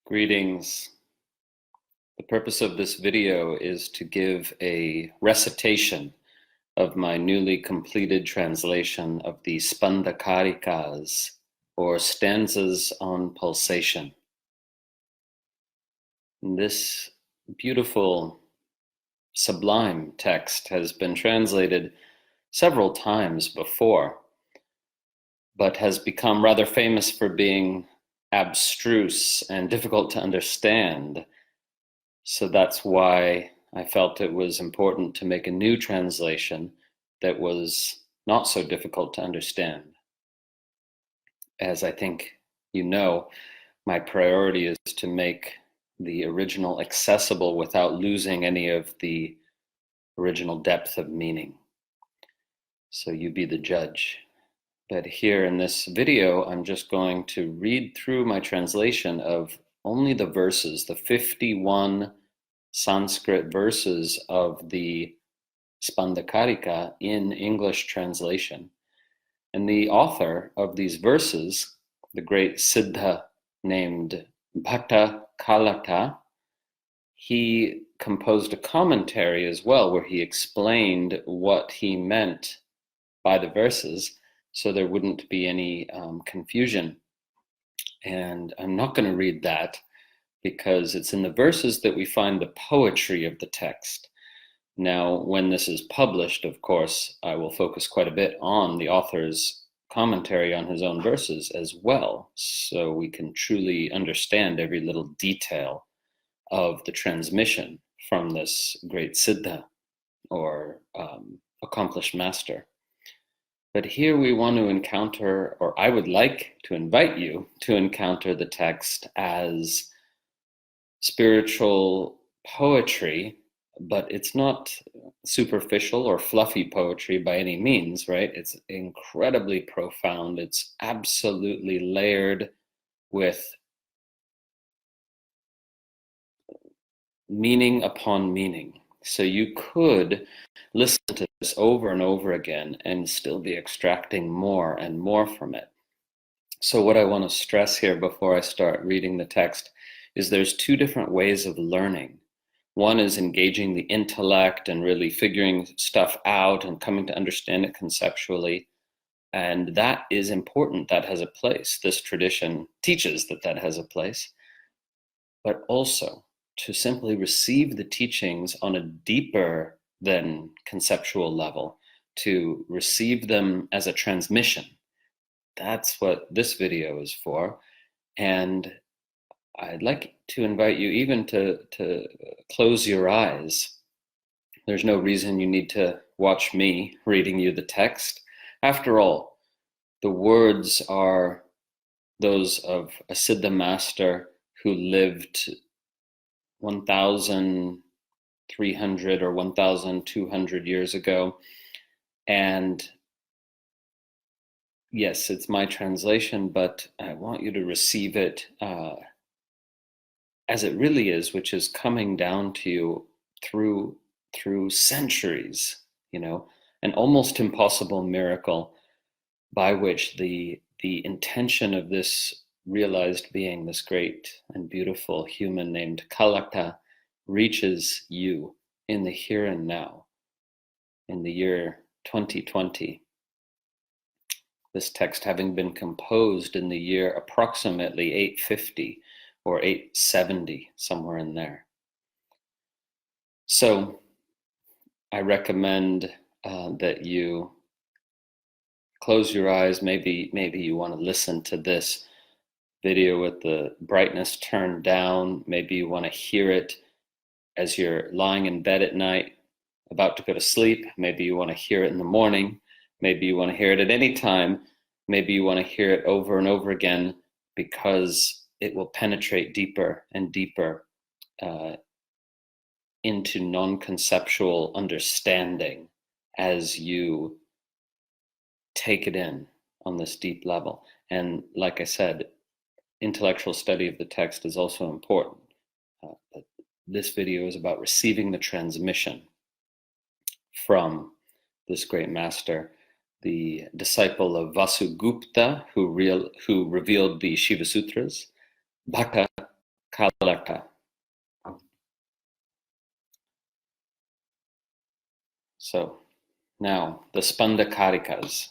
Greetings. The purpose of this video is to give a recitation of my newly completed translation of the Spanda Kārikās, or Stanzas on Pulsation. This beautiful, sublime text has been translated several times before, but has become rather famous for being abstruse and difficult to understand. So that's why I felt it was important to make a new translation that was not so difficult to understand. As I think you know, my priority is to make the original accessible without losing any of the original depth of meaning. So you be the judge. But here in this video, I'm just going to read through my translation of only the verses, the 51 Sanskrit verses of the Spanda Kārikā in English translation. And the author of these verses, the great Siddha named Spanda Kārikā, he composed a commentary as well where he explained what he meant by the verses, so there wouldn't be any confusion. And I'm not going to read that because it's in the verses that we find the poetry of the text. Now, when this is published, of course, I will focus quite a bit on the author's commentary on his own verses as well, so we can truly understand every little detail of the transmission from this great Siddha, or accomplished master. But here we want to encounter, or I would like to invite you to encounter the text as spiritual poetry, but it's not superficial or fluffy poetry by any means, right? It's incredibly profound. It's absolutely layered with meaning upon meaning. So you could listen to this over and over again and still be extracting more and more from it. So what I want to stress here before I start reading the text is there's two different ways of learning. One is engaging the intellect and really figuring stuff out and coming to understand it conceptually. And that is important. That has a place. This tradition teaches that that has a place. But also to simply receive the teachings on a deeper than conceptual level, to receive them as a transmission. That's what this video is for. And I'd like to invite you even to close your eyes. There's no reason you need to watch me reading you the text. After all, the words are those of a Siddha master who lived 1,300 or 1,200 years ago. And yes, it's my translation, but I want you to receive it as it really is, which is coming down to you through centuries, an almost impossible miracle by which the intention of this realized being, this great and beautiful human named Kalaka, reaches you in the here and now, in the year 2020. This text having been composed in the year approximately 850 or 870, somewhere in there. So I recommend that you close your eyes. Maybe you want to listen to this video with the brightness turned down. Maybe you want to hear it as you're lying in bed at night, about to go to sleep. Maybe you want to hear it in the morning. Maybe you want to hear it at any time. Maybe you want to hear it over and over again because it will penetrate deeper and deeper into non-conceptual understanding as you take it in on this deep level. And like I said, intellectual study of the text is also important. But this video is about receiving the transmission from this great master, the disciple of Vasugupta, who revealed the Shiva Sutras, Spanda Kārikā. So now the Spanda Kārikās.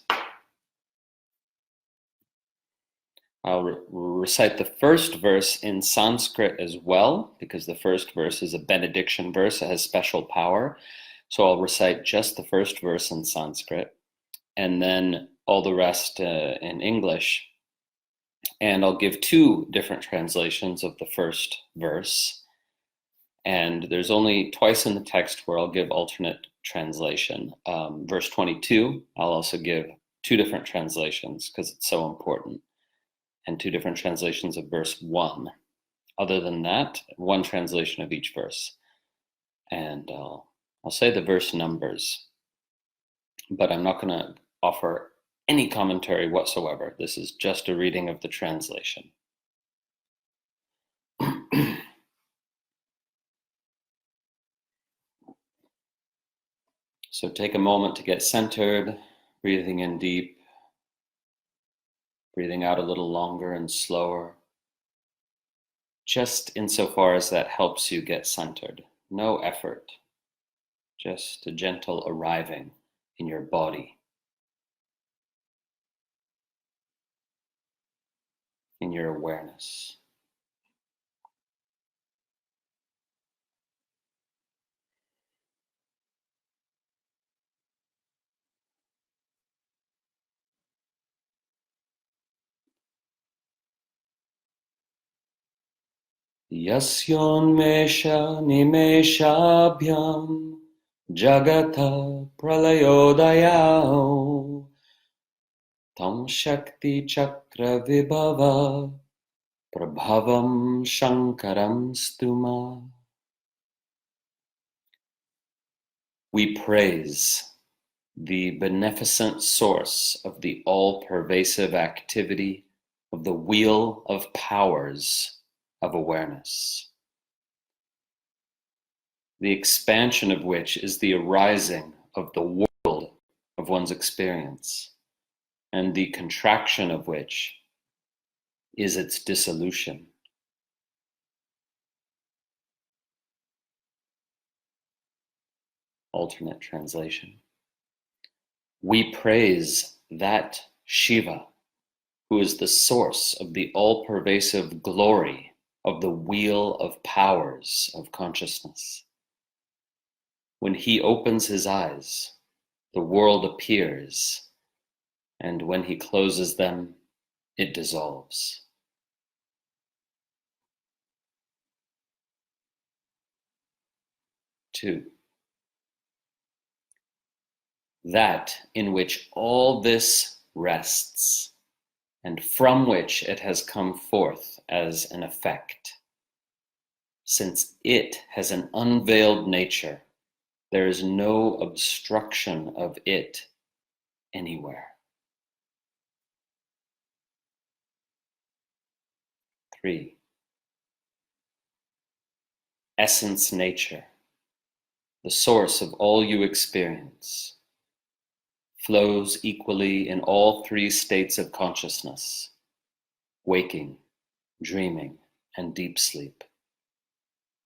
I'll recite the first verse in Sanskrit as well, because the first verse is a benediction verse. It has special power. So I'll recite just the first verse in Sanskrit, and then all the rest in English. And I'll give two different translations of the first verse. And there's only twice in the text where I'll give alternate translation. Verse 22, I'll also give two different translations because it's so important, and two different translations of verse 1. Other than that, one translation of each verse. And I'll say the verse numbers, but I'm not going to offer any commentary whatsoever. This is just a reading of the translation. So take a moment to get centered, breathing in deep, breathing out a little longer and slower, just insofar as that helps you get centered. No effort, just a gentle arriving in your body, in your awareness. Yasyonmesha nimeshabhyam jagata pralayodayao tam shakti chakra vibhava prabhavam shankaram stuma. We praise the beneficent source of the all-pervasive activity of the wheel of powers of awareness, the expansion of which is the arising of the world of one's experience, and the contraction of which is its dissolution. Alternate translation. We praise that Shiva, who is the source of the all-pervasive glory of the wheel of powers of consciousness. When he opens his eyes, the world appears, and when he closes them, it dissolves. Two, that in which all this rests, and from which it has come forth as an effect. Since it has an unveiled nature, there is no obstruction of it anywhere. 3. Essence nature, the source of all you experience, flows equally in all three states of consciousness: waking, dreaming, and deep sleep,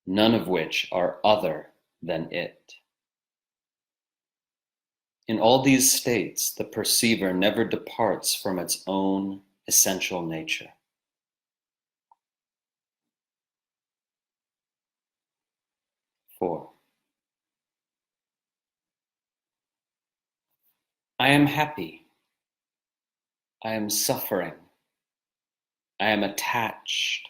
none of which are other than it. In all these states, the perceiver never departs from its own essential nature. 4. I am happy. I am suffering. I am attached,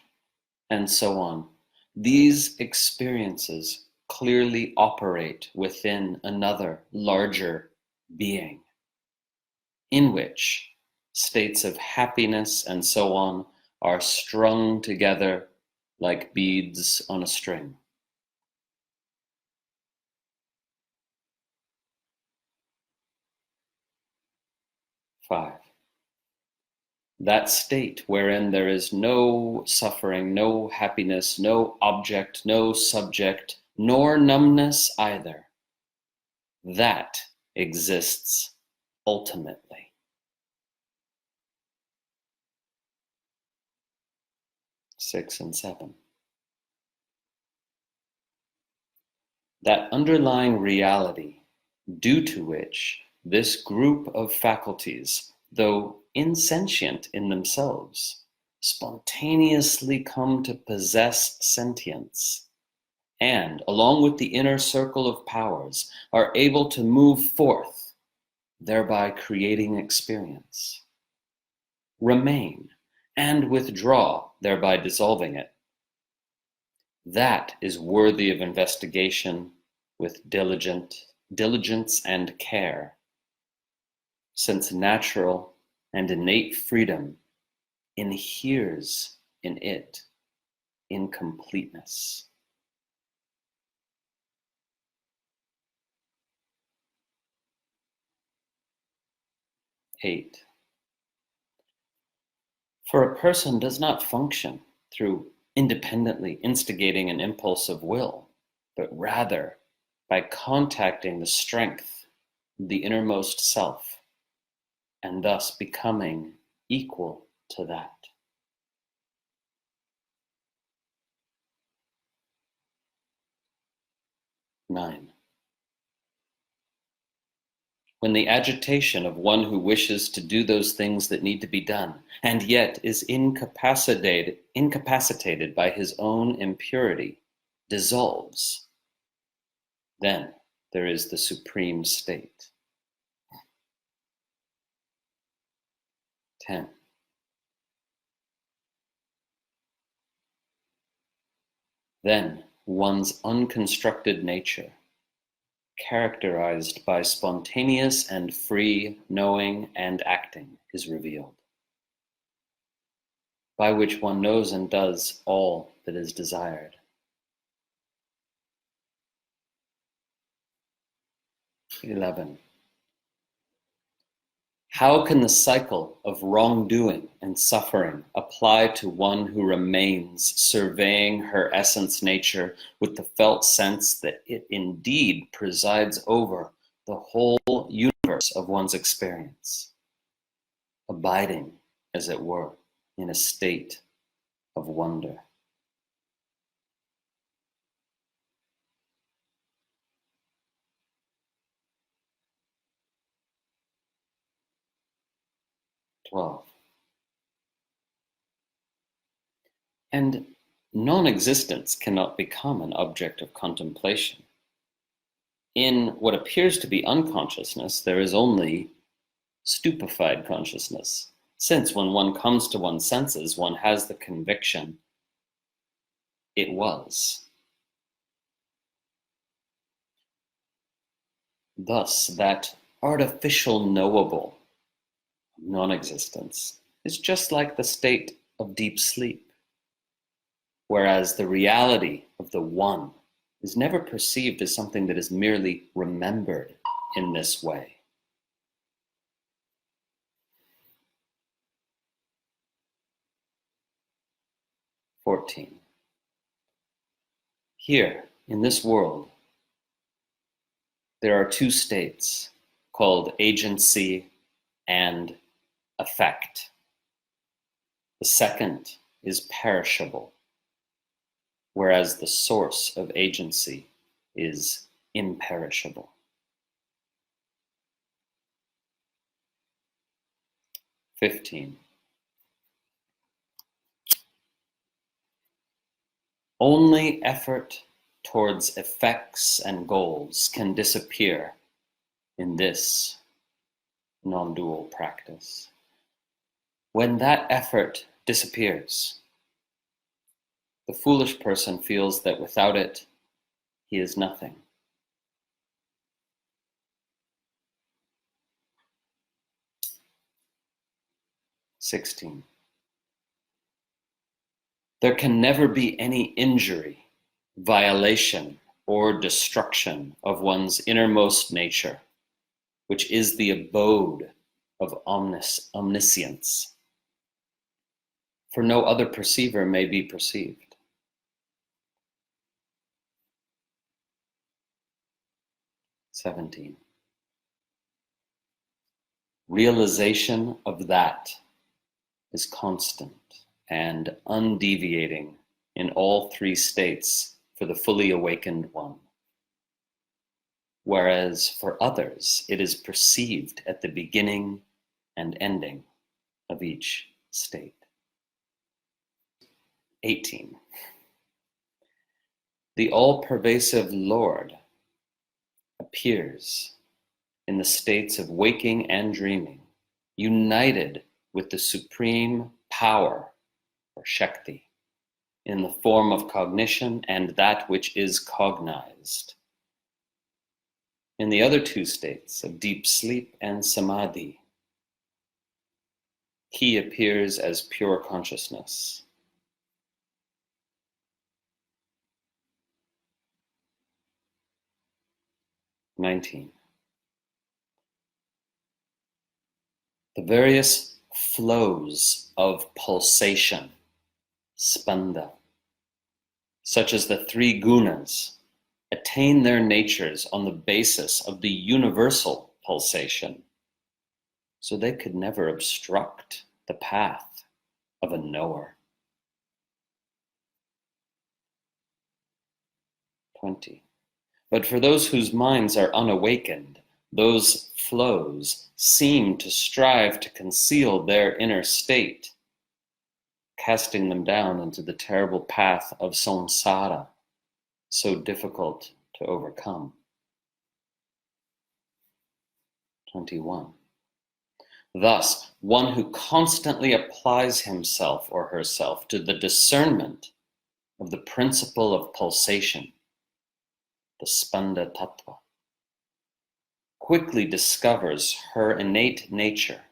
and so on. These experiences clearly operate within another larger being, in which states of happiness and so on are strung together like beads on a string. 5. That state wherein there is no suffering, no happiness, no object, no subject, nor numbness either, that exists ultimately. 6 and 7. that underlying reality due to which this group of faculties, though insentient in themselves, spontaneously come to possess sentience, and, along with the inner circle of powers, are able to move forth, thereby creating experience, remain, and withdraw, thereby dissolving it. That is worthy of investigation with diligence and care, since natural and innate freedom inheres in it incompleteness. Eight. For a person does not function through independently instigating an impulse of will, but rather by contacting the strength of the innermost self, and thus becoming equal to that. Nine. When the agitation of one who wishes to do those things that need to be done, and yet is incapacitated by his own impurity, dissolves, then there is the supreme state. 10. Then one's unconstructed nature, characterized by spontaneous and free knowing and acting, is revealed, by which one knows and does all that is desired. 11. How can the cycle of wrongdoing and suffering apply to one who remains surveying her essence nature with the felt sense that it indeed presides over the whole universe of one's experience, abiding, as it were, in a state of wonder? And non-existence cannot become an object of contemplation. In what appears to be unconsciousness, there is only stupefied consciousness, since when one comes to one's senses, one has the conviction it was. Thus, that artificial knowable non-existence is just like the state of deep sleep, whereas the reality of the One is never perceived as something that is merely remembered in this way. Here, in this world, there are two states called agency and effect. The second is perishable, whereas the source of agency is imperishable. 15. Only effort towards effects and goals can disappear in this non-dual practice. When that effort disappears, the foolish person feels that without it, he is nothing. 16. There can never be any injury, violation, or destruction of one's innermost nature, which is the abode of omniscience, for no other perceiver may be perceived. 17. Realization of that is constant and undeviating in all three states for the fully awakened one. whereas for others it is perceived at the beginning and ending of each state. 18. The all-pervasive Lord appears in the states of waking and dreaming, united with the supreme power, or Shakti, in the form of cognition and that which is cognized. In the other two states of deep sleep and samadhi, he appears as pure consciousness. "19. The various flows of pulsation, spanda, such as the three gunas, attain their natures on the basis of the universal pulsation, so they could never obstruct the path of a knower." 20. But for those whose minds are unawakened, those flows seem to strive to conceal their inner state, casting them down into the terrible path of samsara, so difficult to overcome. 21. Thus, one who constantly applies himself or herself to the discernment of the principle of pulsation, the Spanda Tattva, quickly discovers her innate nature,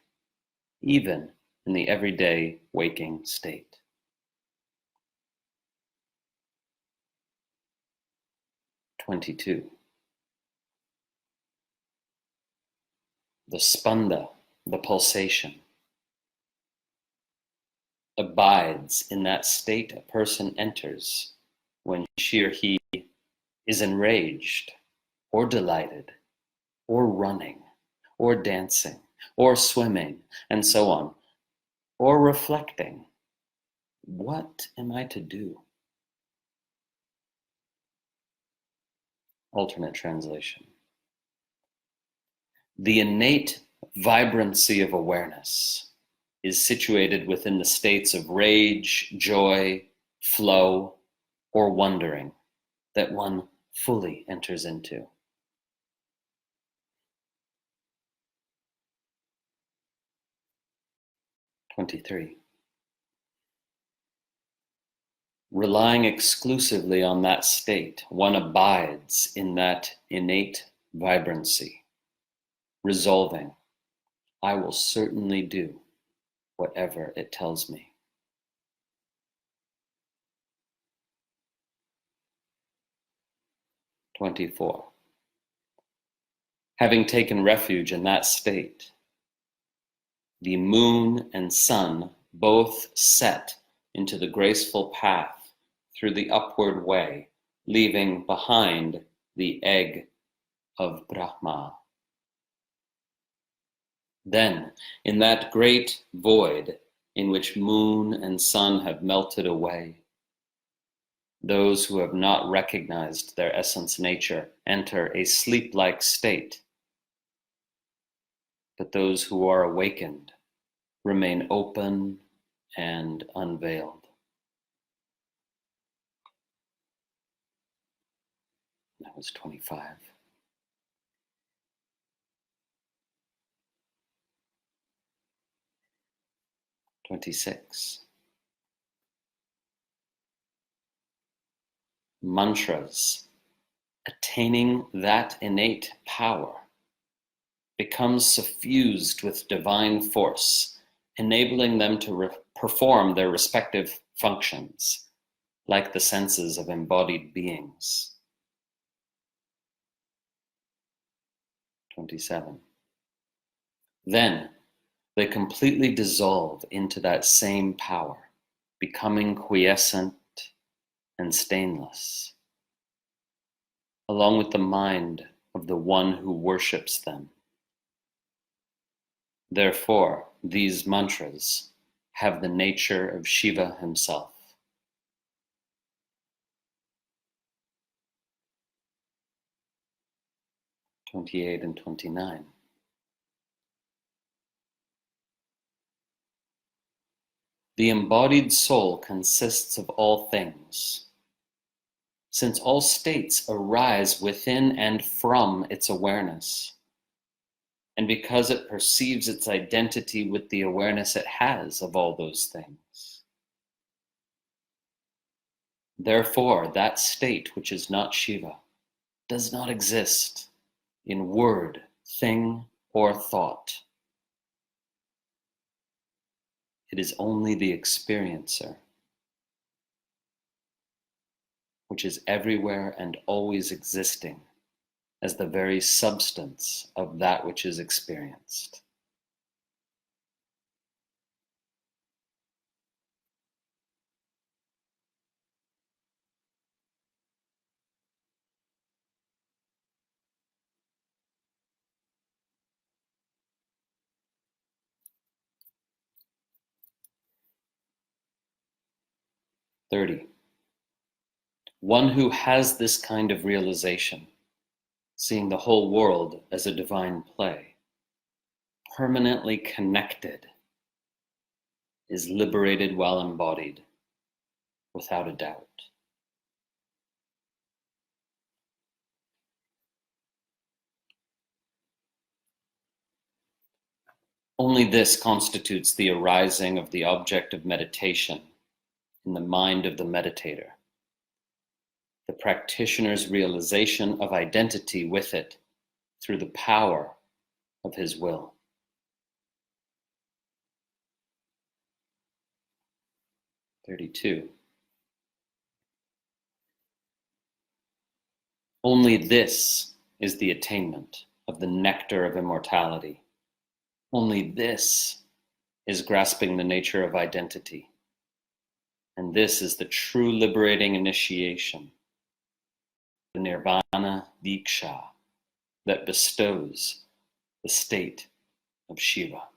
even in the everyday waking state. 22. The Spanda, the pulsation, abides in that state a person enters when she or he is enraged, or delighted, or running, or dancing, or swimming, and so on, or reflecting, what am I to do? Alternate translation. The innate vibrancy of awareness is situated within the states of rage, joy, flow, or wondering that one fully enters into. 23. Relying exclusively on that state, one abides in that innate vibrancy, resolving, I will certainly do whatever it tells me. 24. Having taken refuge in that state, the moon and sun both set into the graceful path through the upward way, leaving behind the egg of Brahma. Then, in that great void in which moon and sun have melted away, those who have not recognized their essence nature enter a sleep-like state, but those who are awakened remain open and unveiled. That was 25. 26. Mantras, attaining that innate power, becomes suffused with divine force, enabling them to perform their respective functions, like the senses of embodied beings. 27. Then they completely dissolve into that same power, becoming quiescent and stainless, along with the mind of the one who worships them. Therefore, these mantras have the nature of Shiva himself. 28 and 29. The embodied soul consists of all things, since all states arise within and from its awareness, and because it perceives its identity with the awareness it has of all those things. Therefore, that state which is not Shiva does not exist in word, thing, or thought. It is only the experiencer, which is everywhere and always existing as the very substance of that which is experienced. "30. One who has this kind of realization, seeing the whole world as a divine play, permanently connected, is liberated while embodied, without a doubt." Only this constitutes the arising of the object of meditation in the mind of the meditator, the practitioner's realization of identity with it through the power of his will. "32. Only this is the attainment of the nectar of immortality. Only this is grasping the nature of identity. And this is the true liberating initiation, the nirvana diksha that bestows the state of Shiva.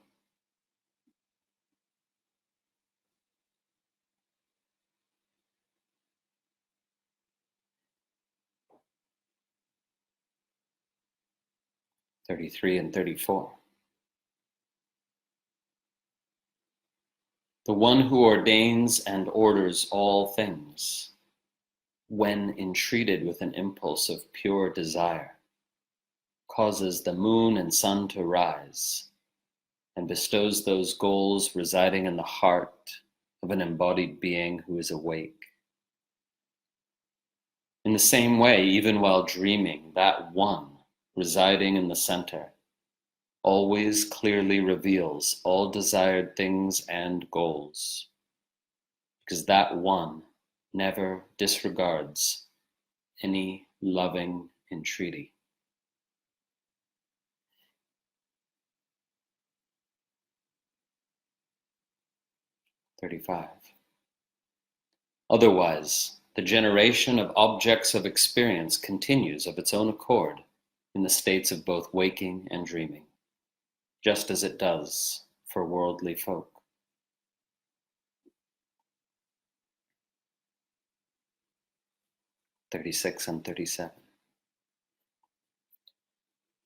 "33 and 34. The one who ordains and orders all things, when entreated with an impulse of pure desire, causes the moon and sun to rise, and bestows those goals residing in the heart of an embodied being who is awake. In the same way, even while dreaming, that one residing in the center always clearly reveals all desired things and goals, because that one never disregards any loving entreaty." 35. Otherwise, the generation of objects of experience continues of its own accord in the states of both waking and dreaming, just as it does for worldly folk. 36 and 37.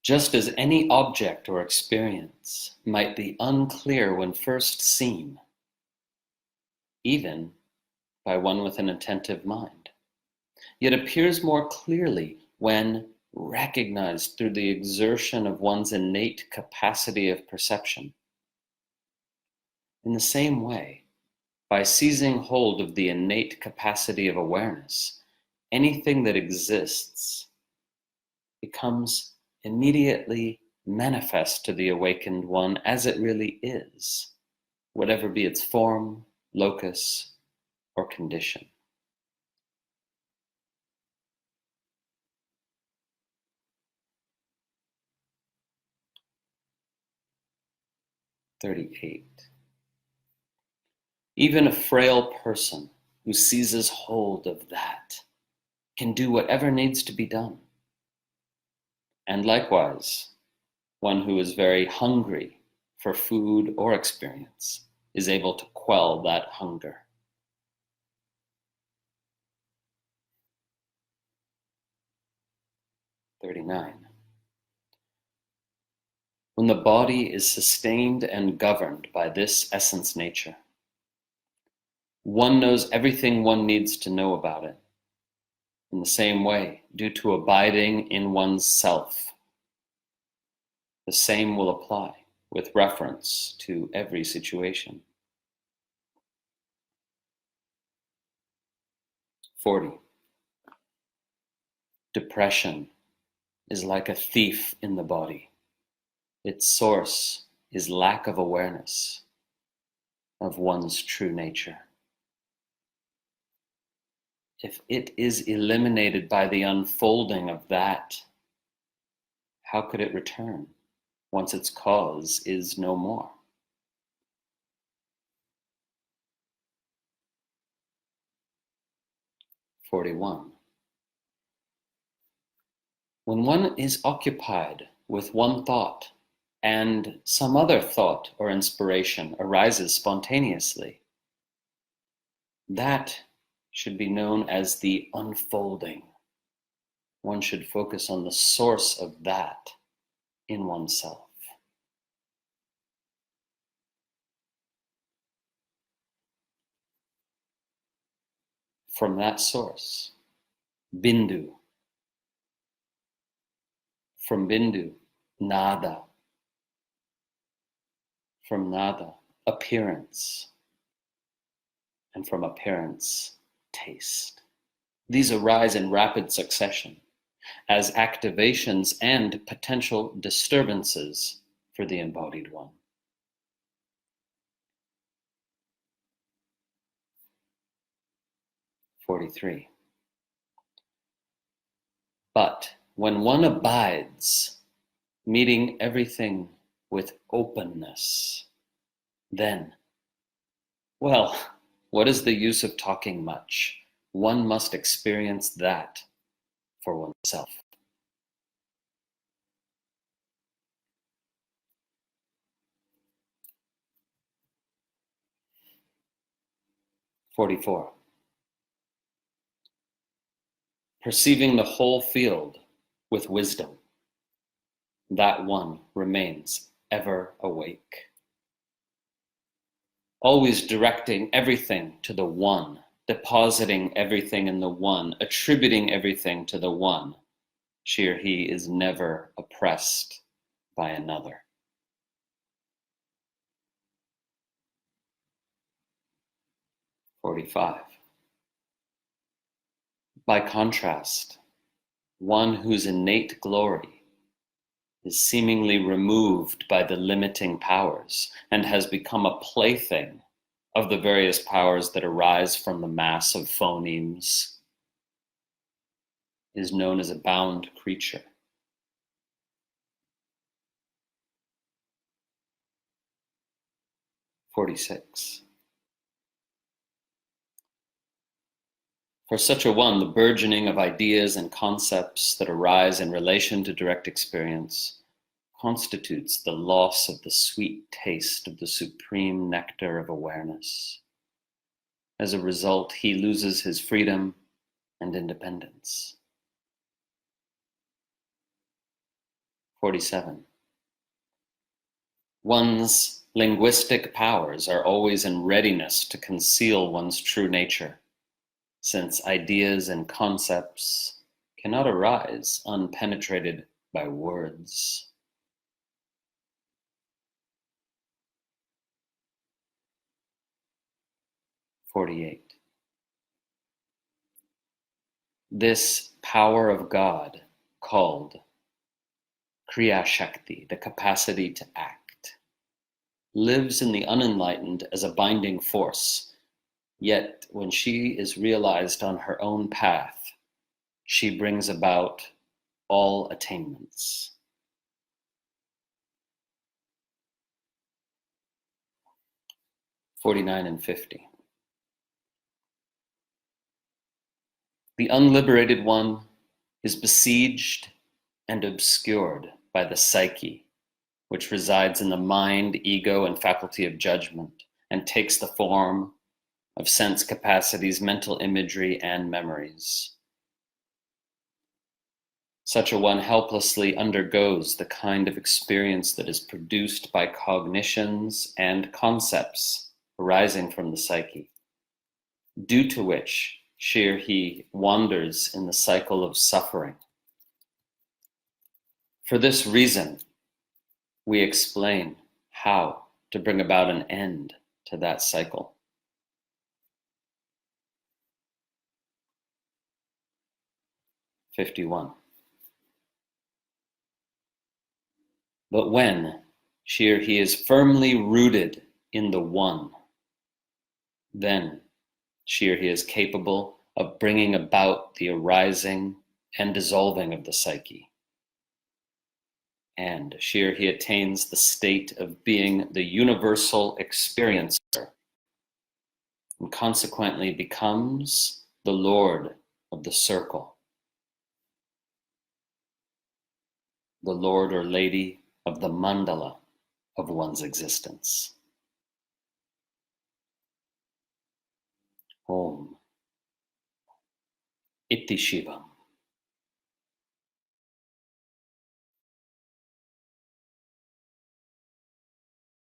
Just as any object or experience might be unclear when first seen, even by one with an attentive mind, yet appears more clearly when recognized through the exertion of one's innate capacity of perception. In the same way, by seizing hold of the innate capacity of awareness, anything that exists becomes immediately manifest to the awakened one as it really is, whatever be its form, locus, or condition. 38. Even a frail person who seizes hold of that can do whatever needs to be done. And likewise, one who is very hungry for food or experience is able to quell that hunger. 39. when the body is sustained and governed by this essence nature, one knows everything one needs to know about it. In the same way, due to abiding in one's self, the same will apply with reference to every situation. 40. Depression is like a thief in the body. Its source is lack of awareness of one's true nature. If it is eliminated by the unfolding of that, how could it return once its cause is no more? "41. When one is occupied with one thought and some other thought or inspiration arises spontaneously, that should be known as the unfolding. One should focus on the source of that in oneself." From that source, bindu. From bindu, nada. From nada, appearance. And from appearance, taste. These arise in rapid succession as activations and potential disturbances for the embodied one. 43. But when one abides, meeting everything with openness, then, well, what is the use of talking much? One must experience that for oneself. 44. Perceiving the whole field with wisdom, that one remains ever awake. Always directing everything to the one, depositing everything in the one, attributing everything to the one, she or he is never oppressed by another. 45. By contrast, one whose innate glory is seemingly removed by the limiting powers and has become a plaything of the various powers that arise from the mass of phonemes, is known as a bound creature. 46. For such a one, the burgeoning of ideas and concepts that arise in relation to direct experience constitutes the loss of the sweet taste of the supreme nectar of awareness. As a result, he loses his freedom and independence. 47. One's linguistic powers are always in readiness to conceal one's true nature, since ideas and concepts cannot arise unpenetrated by words. 48. This power of God, called Kriya Shakti, the capacity to act, lives in the unenlightened as a binding force. Yet, when she is realized on her own path, she brings about all attainments. 49 and 50. The unliberated one is besieged and obscured by the psyche, which resides in the mind, ego, and faculty of judgment, and takes the form of sense capacities, mental imagery, and memories. Such a one helplessly undergoes the kind of experience that is produced by cognitions and concepts arising from the psyche, due to which she or he wanders in the cycle of suffering. For this reason, we explain how to bring about an end to that cycle. '51. But when she or he is firmly rooted in the One, then she or he is capable of bringing about the arising and dissolving of the psyche. And she or he attains the state of being the universal experiencer, and consequently becomes the Lord of the circle, the Lord or Lady of the mandala of one's existence. Om Iti Shivam.